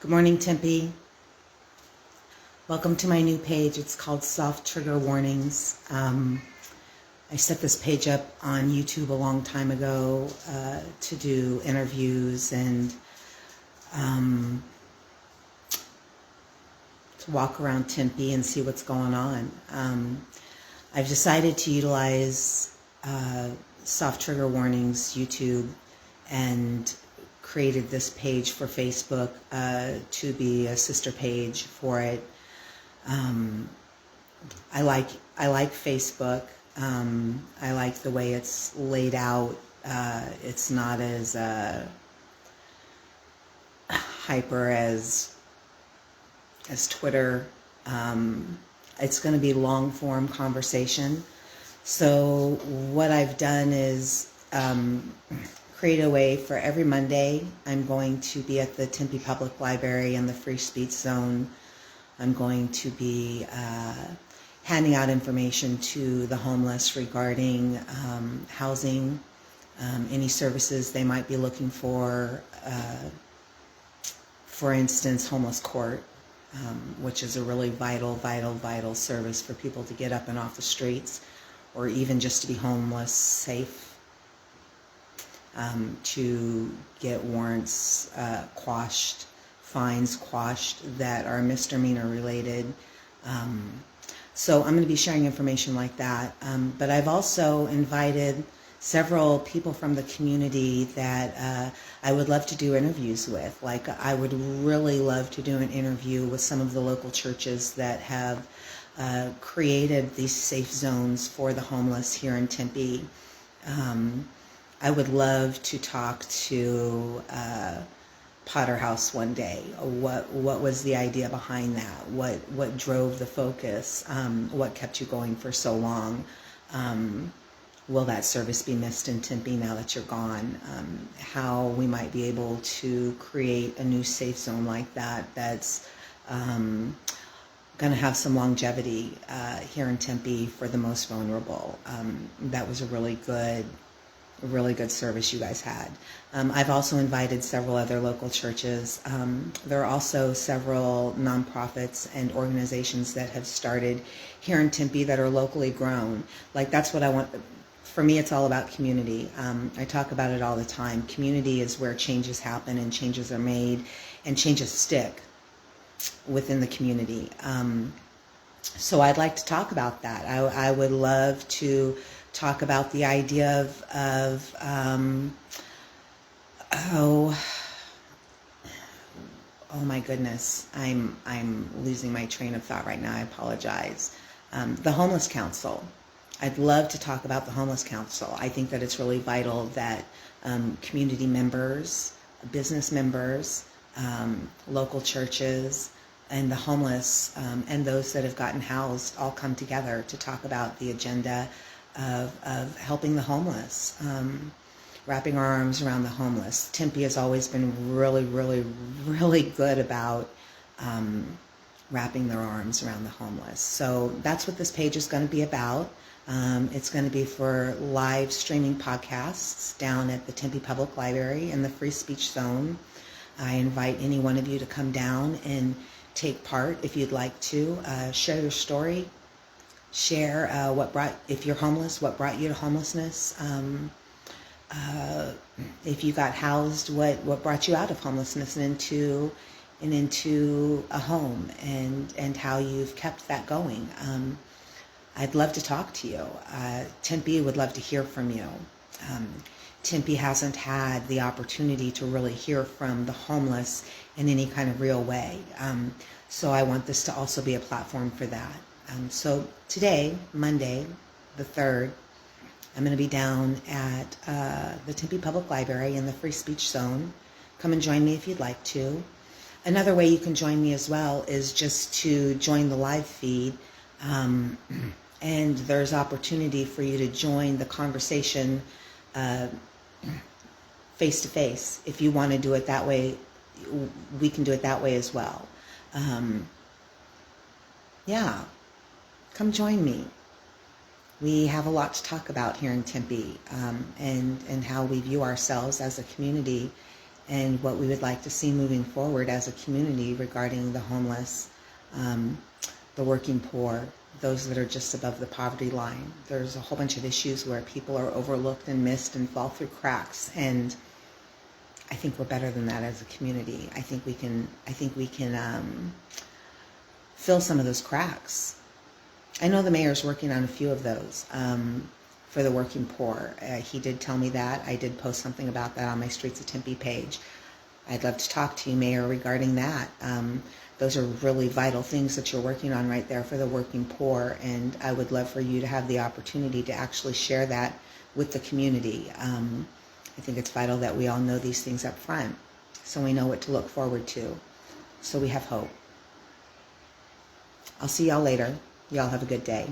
Good morning, Tempe. Welcome to my new page. It's called Soft Trigger Warnings. I set this page up on YouTube a long time ago to do interviews and to walk around Tempe and see what's going on. I've decided to utilize Soft Trigger Warnings YouTube and created this page for Facebook to be a sister page for it. I like Facebook. I like the way it's laid out. It's not as hyper as Twitter. It's going to be long form conversation. So what I've done is create a way for every Monday. I'm going to be at the Tempe Public Library in the Free Speech Zone. I'm going to be handing out information to the homeless regarding housing, any services they might be looking for instance, homeless court, which is a really vital service for people to get up and off the streets, or even just to be homeless, safe, to get warrants quashed, fines quashed that are misdemeanor related. So I'm going to be sharing information like that. But I've also invited several people from the community that I would love to do interviews with. Like, I would really love to do an interview with some of the local churches that have created these safe zones for the homeless here in Tempe. I would love to talk to Potter House one day. What was the idea behind that? What drove the focus? What kept you going for so long? Will that service be missed in Tempe now that you're gone? How we might be able to create a new safe zone like that that's going to have some longevity here in Tempe for the most vulnerable. That was a really good service you guys had. I've also invited several other local churches. There are also several nonprofits and organizations that have started here in Tempe that are locally grown. Like, that's what I want. For me, it's all about community. I talk about it all the time. Community is where changes happen and changes are made and changes stick within the community. So I'd like to talk about that. I would love to talk about the idea of oh my goodness, I'm losing my train of thought right now. I apologize. The Homeless Council. I'd love to talk about the Homeless Council. I think that it's really vital that community members, business members, local churches, and the homeless and those that have gotten housed all come together to talk about the agenda of helping the homeless, wrapping our arms around the homeless. Tempe has always been really good about wrapping their arms around the homeless. So that's what this page is going to be about. It's going to be for live streaming podcasts down at the Tempe Public Library in the Free Speech Zone. I invite any one of you to come down and take part if you'd like to. Share your story. Share if you're homeless, what brought you to homelessness. If you got housed, what brought you out of homelessness and into a home, and how you've kept that going. I'd love to talk to you. Tempe would love to hear from you. Tempe hasn't had the opportunity to really hear from the homeless in any kind of real way. So I want this to also be a platform for that. So today, Monday, the 3rd, I'm going to be down at the Tempe Public Library in the Free Speech Zone. Come and join me if you'd like to. Another way you can join me as well is just to join the live feed. And there's opportunity for you to join the conversation face to face. If you want to do it that way, we can do it that way as well. Yeah, come join me. We have a lot to talk about here in Tempe, and how we view ourselves as a community and what we would like to see moving forward as a community regarding the homeless, the working poor, those that are just above the poverty line. There's a whole bunch of issues where people are overlooked and missed and fall through cracks, and I think we're better than that as a community. I think we can fill some of those cracks. I know the mayor's working on a few of those for the working poor. He did tell me that. I did post something about that on my Streets of Tempe page. I'd love to talk to you, Mayor, regarding that. Those are really vital things that you're working on right there for the working poor, and I would love for you to have the opportunity to actually share that with the community. I think it's vital that we all know these things up front so we know what to look forward to, so we have hope. I'll see y'all later. Y'all have a good day.